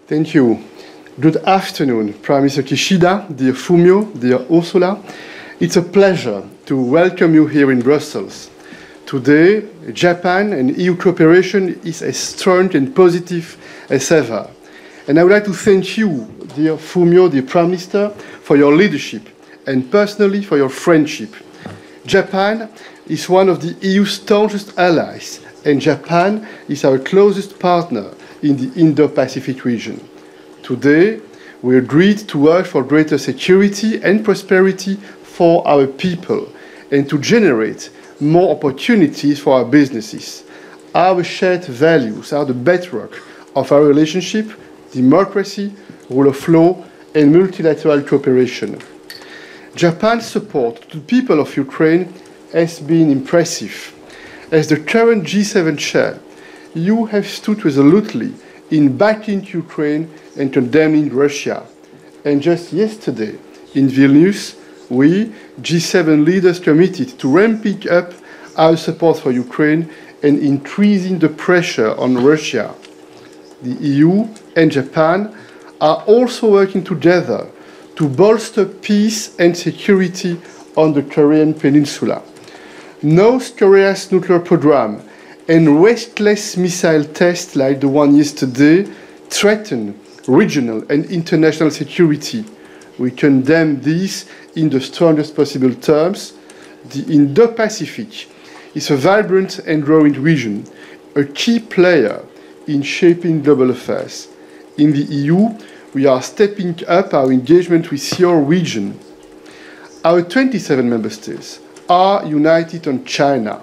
Thank you. Good afternoon, Prime Minister Kishida, dear Fumio, dear Ursula. It's a pleasure to welcome you here in Brussels. Today, Japan and EU cooperation is as strong and positive as ever. And I would like to thank you, dear Fumio, dear Prime Minister, for your leadership and personally for your friendship. Japan is one of the EU's staunchest allies, and Japan is our closest partner in the Indo-Pacific region. Today, we agreed to work for greater security and prosperity for our people and to generate more opportunities for our businesses. Our shared values are the bedrock of our relationship: democracy, rule of law, and multilateral cooperation. Japan's support to the people of Ukraine has been impressive. As the current G7 chair, you have stood resolutely in backing Ukraine and condemning Russia. And just yesterday, in Vilnius, we, G7 leaders, committed to ramping up our support for Ukraine and increasing the pressure on Russia. The EU and Japan are also working together to bolster peace and security on the Korean Peninsula. North Korea's nuclear program and restless missile tests like the one yesterday threaten regional and international security. We condemn these in the strongest possible terms. The Indo-Pacific is a vibrant and growing region, a key player in shaping global affairs. In the EU, we are stepping up our engagement with your region. Our 27 member states are united on China.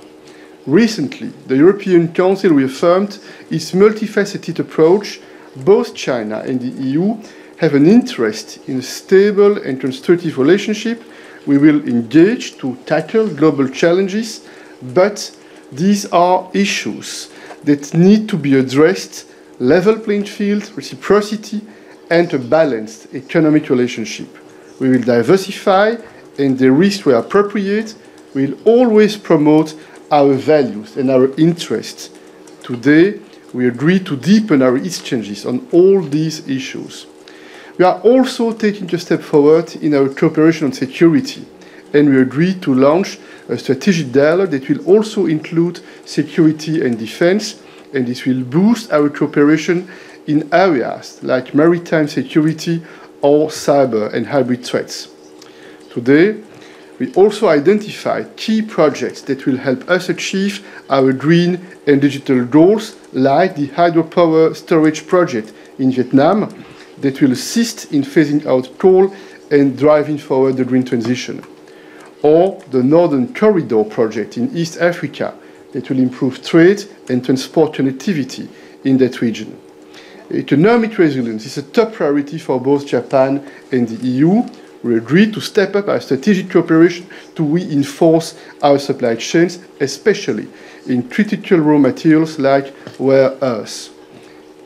Recently, the European Council reaffirmed its multifaceted approach. Both China and the EU have an interest in a stable and constructive relationship. We will engage to tackle global challenges, but these are issues that need to be addressed: level playing field, reciprocity, and a balanced economic relationship. We will diversify and de-risk where appropriate. We will always promote our values and our interests. Today, we agree to deepen our exchanges on all these issues. We are also taking a step forward in our cooperation on security, and we agree to launch a strategic dialogue that will also include security and defense, and this will boost our cooperation in areas like maritime security or cyber and hybrid threats. Today, we also identified key projects that will help us achieve our green and digital goals, like the hydropower storage project in Vietnam that will assist in phasing out coal and driving forward the green transition, or the Northern Corridor project in East Africa that will improve trade and transport connectivity in that region. Economic resilience is a top priority for both Japan and the EU. We agreed to step up our strategic cooperation to reinforce our supply chains, especially in critical raw materials like rare earths.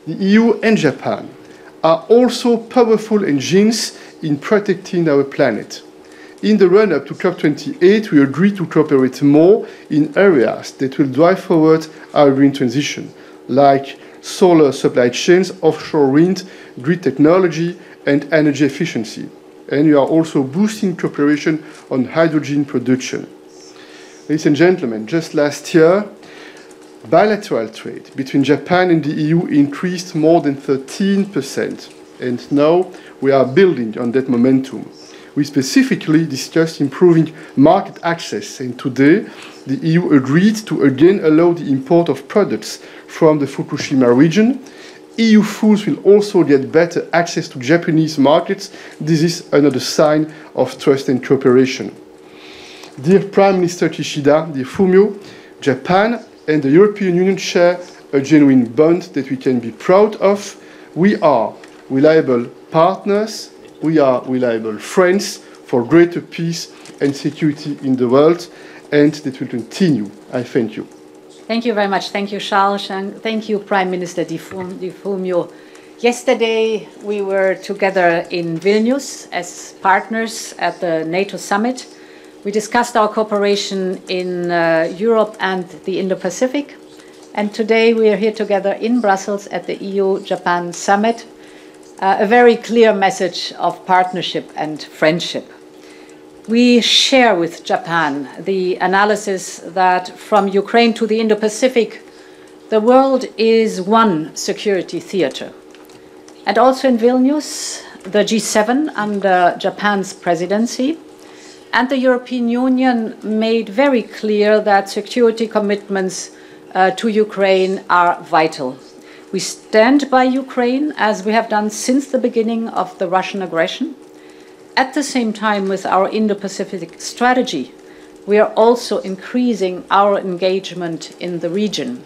The EU and Japan are also powerful engines in protecting our planet. In the run-up to COP28, we agreed to cooperate more in areas that will drive forward our green transition, like solar supply chains, offshore wind, grid technology, and energy efficiency. And we are also boosting cooperation on hydrogen production. Ladies and gentlemen, just last year, bilateral trade between Japan and the EU increased more than 13%, and now we are building on that momentum. We specifically discussed improving market access, and today the EU agreed to again allow the import of products from the Fukushima region. EU foods will also get better access to Japanese markets. This is another sign of trust and cooperation. Dear Prime Minister Kishida, dear Fumio, Japan and the European Union share a genuine bond that we can be proud of. We are reliable partners, we are reliable friends for greater peace and security in the world, and that will continue. I thank you. Thank you very much. Thank you, Charles, and thank you, Prime Minister Di Fumio. Yesterday, we were together in Vilnius as partners at the NATO summit. We discussed our cooperation in Europe and the Indo-Pacific. And today, we are here together in Brussels at the EU-Japan summit a very clear message of partnership and friendship. We share with Japan the analysis that from Ukraine to the Indo-Pacific, the world is one security theater. And also in Vilnius, the G7 under Japan's presidency and the European Union made very clear that security commitments to Ukraine are vital. We stand by Ukraine, as we have done since the beginning of the Russian aggression. At the same time, with our Indo-Pacific strategy, we are also increasing our engagement in the region,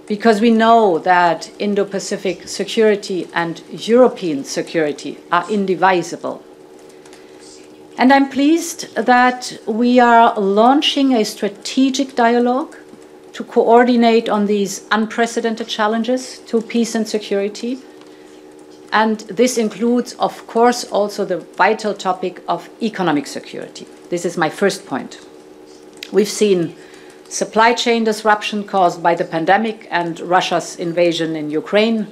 because we know that Indo-Pacific security and European security are indivisible. And I'm pleased that we are launching a strategic dialogue to coordinate on these unprecedented challenges to peace and security. And this includes, of course, also the vital topic of economic security. This is my first point. We've seen supply chain disruption caused by the pandemic and Russia's invasion in Ukraine.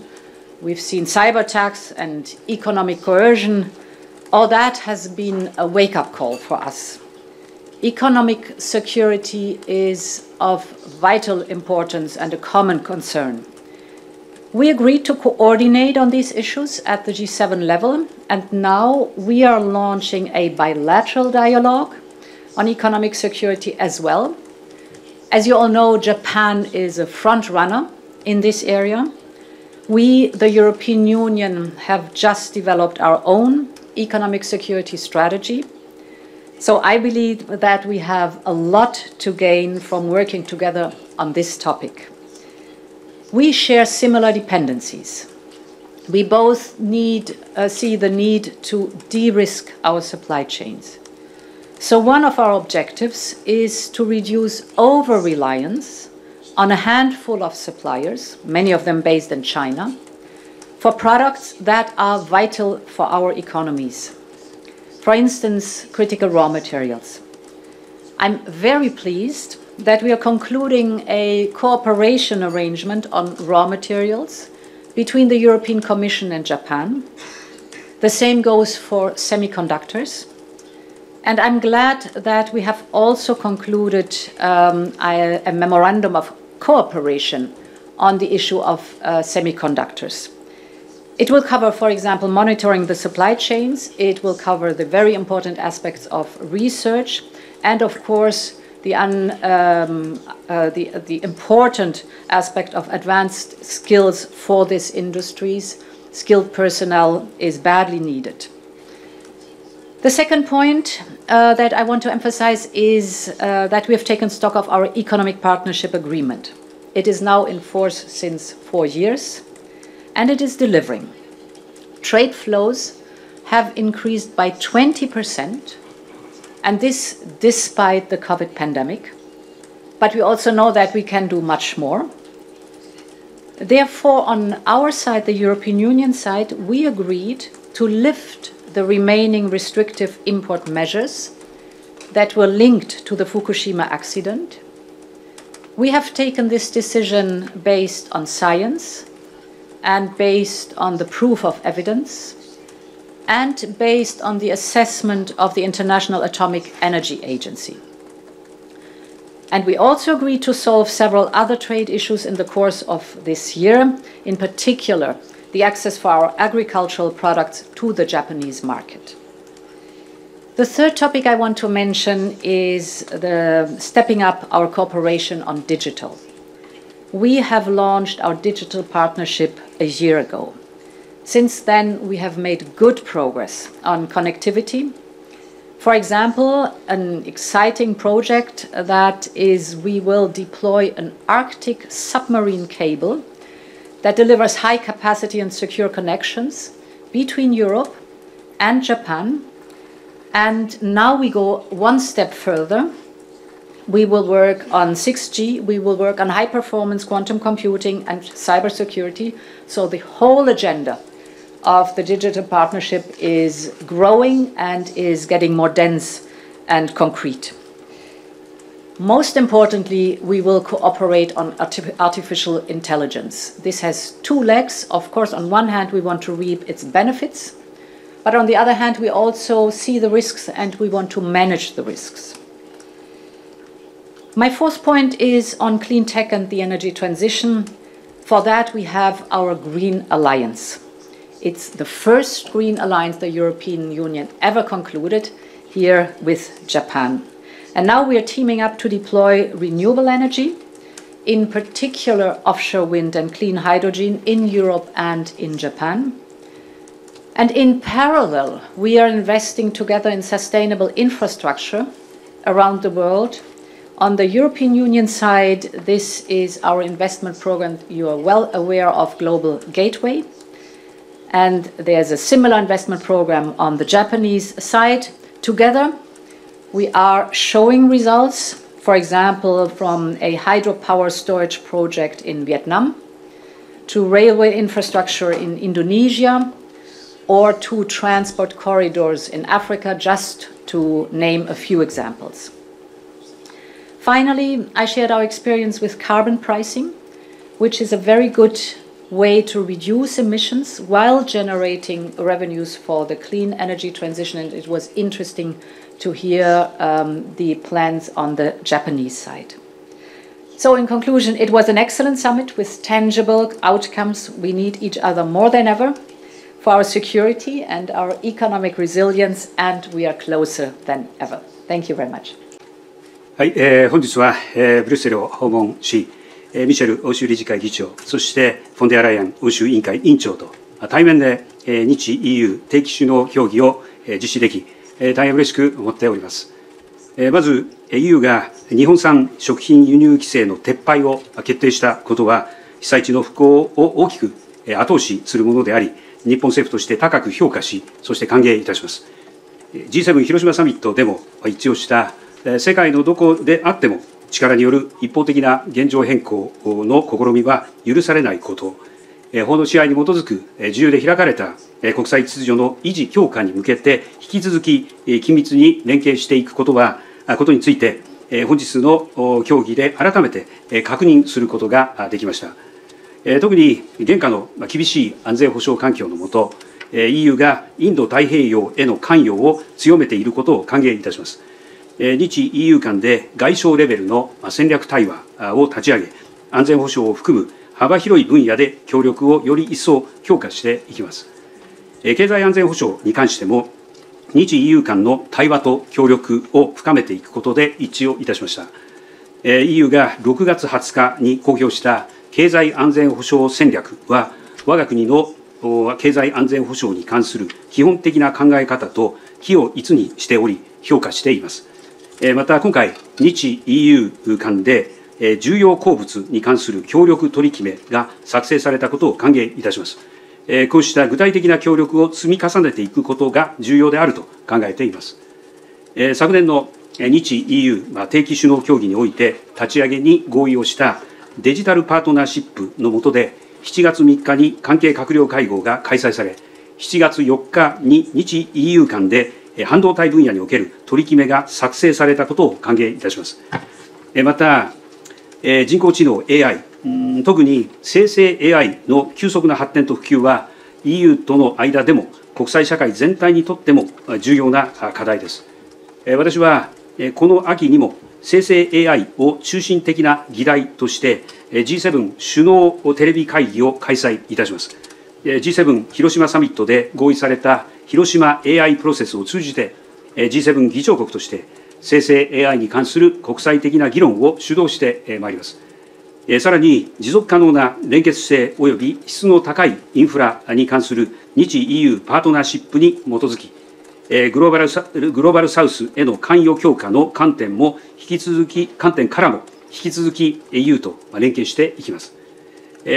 We've seen cyber attacks and economic coercion. All that has been a wake-up call for us. Economic security is of vital importance and a common concern. We agreed to coordinate on these issues at the G7 level, and now we are launching a bilateral dialogue on economic security as well. As you all know, Japan is a front runner in this area. We, the European Union, have just developed our own economic security strategy. So I believe that we have a lot to gain from working together on this topic. We share similar dependencies. We both see the need to de-risk our supply chains. So one of our objectives is to reduce over-reliance on a handful of suppliers, many of them based in China, for products that are vital for our economies. For instance, critical raw materials. I'm very pleased that we are concluding a cooperation arrangement on raw materials between the European Commission and Japan. The same goes for semiconductors. And I'm glad that we have also concluded a memorandum of cooperation on the issue of semiconductors. It will cover, for example, monitoring the supply chains. It will cover the very important aspects of research and, of course, the important aspect of advanced skills for these industries. Skilled personnel is badly needed. The second point that I want to emphasize is that we have taken stock of our economic partnership agreement. It is now in force since 4 years, and it is delivering. Trade flows have increased by 20%, and this despite the COVID pandemic. But we also know that we can do much more. Therefore, on our side, the European Union side, we agreed to lift the remaining restrictive import measures that were linked to the Fukushima accident. We have taken this decision based on science and based on the proof of evidence and based on the assessment of the International Atomic Energy Agency. And we also agreed to solve several other trade issues in the course of this year, in particular, the access for our agricultural products to the Japanese market. The third topic I want to mention is the stepping up our cooperation on digital. We have launched our digital partnership a year ago. Since then, we have made good progress on connectivity. For example, an exciting project that is we will deploy an Arctic submarine cable that delivers high capacity and secure connections between Europe and Japan. And now we go one step further. We will work on 6G, we will work on high performance quantum computing and cybersecurity. So the whole agenda of the digital partnership is growing and is getting more dense and concrete. Most importantly, we will cooperate on artificial intelligence. This has two legs. Of course, on one hand, we want to reap its benefits, but on the other hand, we also see the risks and we want to manage the risks. My fourth point is on clean tech and the energy transition. For that, we have our Green Alliance. It's the first Green Alliance the European Union ever concluded here with Japan. And now we are teaming up to deploy renewable energy, in particular offshore wind and clean hydrogen in Europe and in Japan. And in parallel, we are investing together in sustainable infrastructure around the world. On the European Union side, this is our investment program. You are well aware of Global Gateway. And there's a similar investment program on the Japanese side. Together, we are showing results, for example, from a hydropower storage project in Vietnam, to railway infrastructure in Indonesia, or to transport corridors in Africa, just to name a few examples. Finally, I shared our experience with carbon pricing, which is a very good way to reduce emissions while generating revenues for the clean energy transition. And it was interesting to hear the plans on the Japanese side. So in conclusion, it was an excellent summit with tangible outcomes. We need each other more than ever for our security and our economic resilience, and we are closer than ever. Thank you very much. はい、本日は、ブリュッセルを訪問し、ミシェル欧州理事会議長、そしてフォンデアライエン欧州委員会委員長と対面で日 EU 定期首脳協議を実施でき、大変嬉しく思っております。まず EU が日本産食品輸入規制の撤廃を決定したことは、被災地の復興を大きく後押しするものであり、日本政府として高く評価し、そして歓迎いたします。G7 広島サミットでも一致をした世界のどこであっても力による一方的な現状変更の試みは許されないこと、法の支配に基づく自由で開かれた国際秩序の維持強化に向けて引き続き緊密に連携していくことについて本日の協議で改めて確認することができました。特に現下の厳しい安全保障環境の下、EU がインド太平洋への関与を強めていることを歓迎いたします。日 EU 間で外相レベルの戦略対話を立ち上げ、安全保障を含む幅広い分野で協力をより一層強化していきます。経済安全保障に関しても、日 EU 間の対話と協力を深めていくことで一致をいたしました。EU が6月20日に公表した経済安全保障戦略は、我が国の経済安全保障に関する基本的な考え方と軌を一にしており、評価しています。また今回、日 EU 間で重要鉱物に関する協力取り決めが作成されたことを歓迎いたします。こうした具体的な協力を積み重ねていくことが重要であると考えています。昨年の日 EU 定期首脳協議において立ち上げに合意をしたデジタルパートナーシップの下で、7月3日に関係閣僚会合が開催され、7月4日に日 EU 間で半導体分野における取り決めが作成されたことを歓迎いたします。また、人工知能 AI、特に生成 AI の急速な発展と普及は、EU との間でも国際社会全体にとっても重要な課題です。私はこの秋にも生成 AI を中心的な議題として G7 首脳テレビ会議を開催いたします。G7 広島サミットで合意された広島 AI プロセスを通じて G7 議長国として生成 AI に関する国際的な議論を主導してまいります。さらに持続可能な連結性及び質の高いインフラに関する日 EU パートナーシップに基づき、グローバルサウスへの関与強化の観点からも引き続き EU と連携していきます。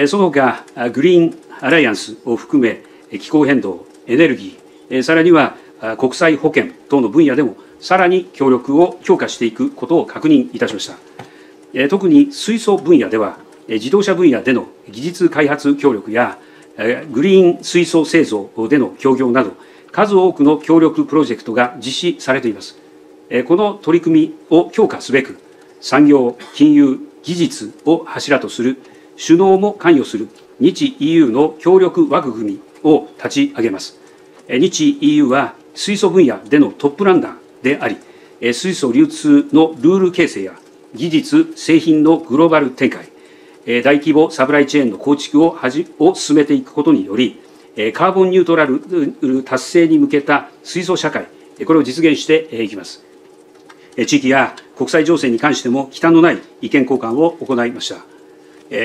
その他、グリーンアライアンスを含め、気候変動、エネルギー、さらには国際保健等の分野でも、さらに協力を強化していくことを確認いたしました。特に水素分野では、自動車分野での技術開発協力や、グリーン水素製造での協業など、数多くの協力プロジェクトが実施されています。この取り組みを強化すべく、産業、金融、技術を柱とする首脳も関与する日 EU の協力枠組みを立ち上げます。日 EU は水素分野でのトップランナーであり、水素流通のルール形成や技術、製品のグローバル展開、大規模サプライチェーンの構築を進めていくことにより、カーボンニュートラル達成に向けた水素社会、これを実現していきます。地域や国際情勢に関しても忌憚のない意見交換を行いました。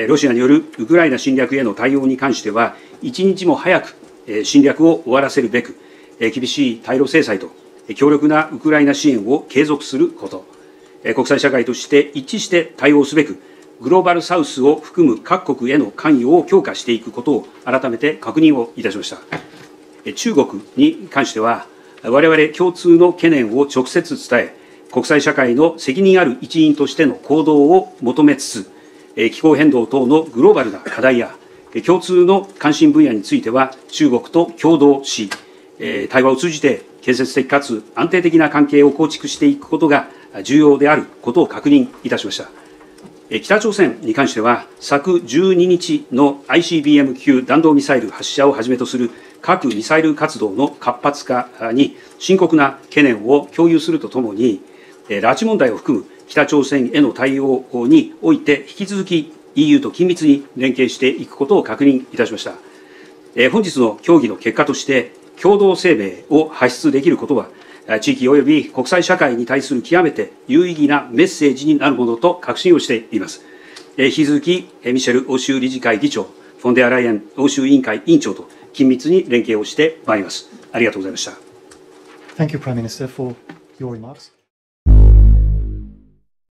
ロシアによるウクライナ侵略への対応に関しては、一日も早く侵略を終わらせるべく、厳しい対ロ制裁と強力なウクライナ支援を継続すること、国際社会として一致して対応すべく、グローバルサウスを含む各国への関与を強化していくことを改めて確認をいたしました。中国に関しては、我々共通の懸念を直接伝え、国際社会の責任ある一員としての行動を求めつつ、気候変動等のグローバルな課題や、共通の関心分野については、中国と共同し、対話を通じて建設的かつ安定的な関係を構築していくことが重要であることを確認いたしました。北朝鮮に関しては、昨12日の ICBM 級弾道ミサイル発射をはじめとする核・ミサイル活動の活発化に深刻な懸念を共有するとともに、拉致問題を含む北朝鮮への対応において、引き続き EU と緊密に連携していくことを確認いたしました。本日の協議の結果として、共同声明を発出できることは、地域及び国際社会に対する極めて有意義なメッセージになるものと確信をしています。引き続き、ミシェル欧州理事会議長、フォンデアライエン欧州委員会委員長と緊密に連携をしてまいります。ありがとうございました。Thank you, Prime Minister, for your remarks.